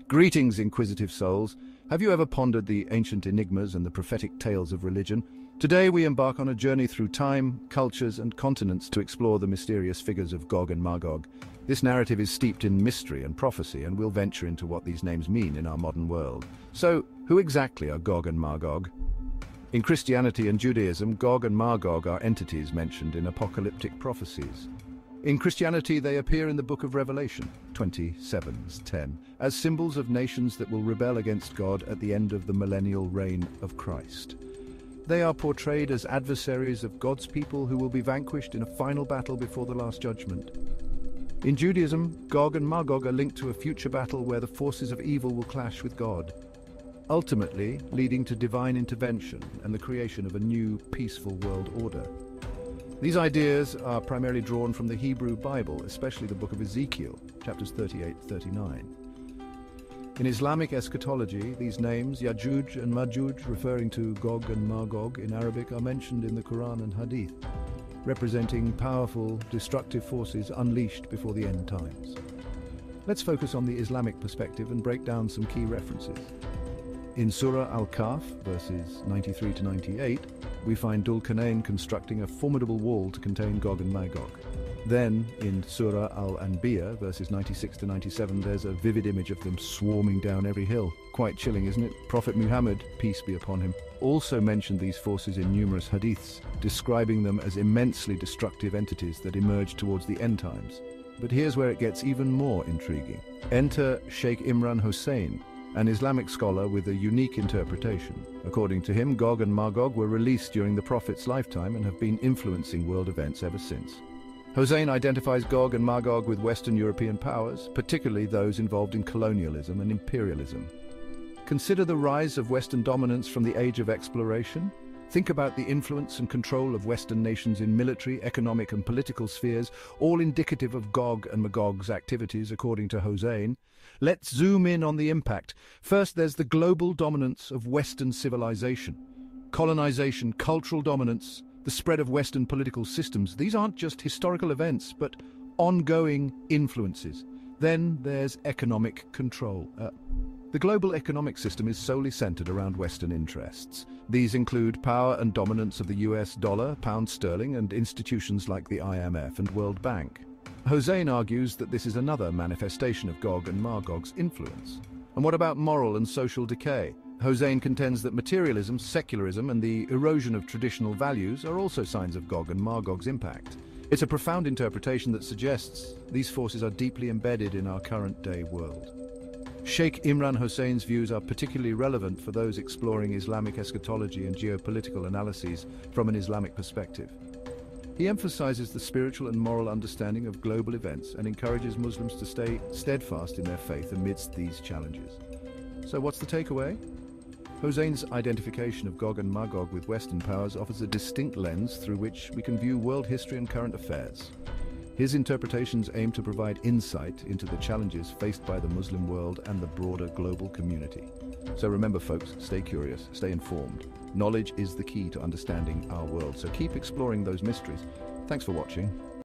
Greetings, inquisitive souls. Have you ever pondered the ancient enigmas and the prophetic tales of religion? Today we embark on a journey through time, cultures, and continents to explore the mysterious figures of Gog and Magog. This narrative is steeped in mystery and prophecy, and we'll venture into what these names mean in our modern world. So, who exactly are Gog and Magog? In Christianity and Judaism, Gog and Magog are entities mentioned in apocalyptic prophecies. In Christianity, they appear in the book of Revelation, 27:10, as symbols of nations that will rebel against God at the end of the millennial reign of Christ. They are portrayed as adversaries of God's people who will be vanquished in a final battle before the Last Judgment. In Judaism, Gog and Magog are linked to a future battle where the forces of evil will clash with God, ultimately leading to divine intervention and the creation of a new, peaceful world order. These ideas are primarily drawn from the Hebrew Bible, especially the book of Ezekiel, chapters 38-39. In Islamic eschatology, these names, Yajuj and Majuj, referring to Gog and Magog in Arabic, are mentioned in the Quran and Hadith, representing powerful, destructive forces unleashed before the end times. Let's focus on the Islamic perspective and break down some key references. In Surah Al-Kahf, verses 93-98, we find Dhul-Qarnayn constructing a formidable wall to contain Gog and Magog. Then, in Surah Al-Anbiya, verses 96-97, there's a vivid image of them swarming down every hill. Quite chilling, isn't it? Prophet Muhammad, peace be upon him, also mentioned these forces in numerous hadiths, describing them as immensely destructive entities that emerge towards the end times. But here's where it gets even more intriguing. Enter Sheikh Imran Hosein, an Islamic scholar with a unique interpretation. According to him, Gog and Magog were released during the Prophet's lifetime and have been influencing world events ever since. Hosein identifies Gog and Magog with Western European powers, particularly those involved in colonialism and imperialism. Consider the rise of Western dominance from the age of exploration. Think about the influence and control of Western nations in military, economic, and political spheres, all indicative of Gog and Magog's activities, according to Hosein. Let's zoom in on the impact. First, there's the global dominance of Western civilization. Colonization, cultural dominance, the spread of Western political systems. These aren't just historical events, but ongoing influences. Then there's economic control. The global economic system is solely centered around Western interests. These include power and dominance of the US dollar, pound sterling, and institutions like the IMF and World Bank. Hosein argues that this is another manifestation of Gog and Magog's influence. And what about moral and social decay? Hosein contends that materialism, secularism, and the erosion of traditional values are also signs of Gog and Magog's impact. It's a profound interpretation that suggests these forces are deeply embedded in our current-day world. Sheikh Imran Hosein's views are particularly relevant for those exploring Islamic eschatology and geopolitical analyses from an Islamic perspective. He emphasizes the spiritual and moral understanding of global events and encourages Muslims to stay steadfast in their faith amidst these challenges. So what's the takeaway? Hosein's identification of Gog and Magog with Western powers offers a distinct lens through which we can view world history and current affairs. His interpretations aim to provide insight into the challenges faced by the Muslim world and the broader global community. So remember, folks, stay curious, stay informed. Knowledge is the key to understanding our world, so keep exploring those mysteries. Thanks for watching.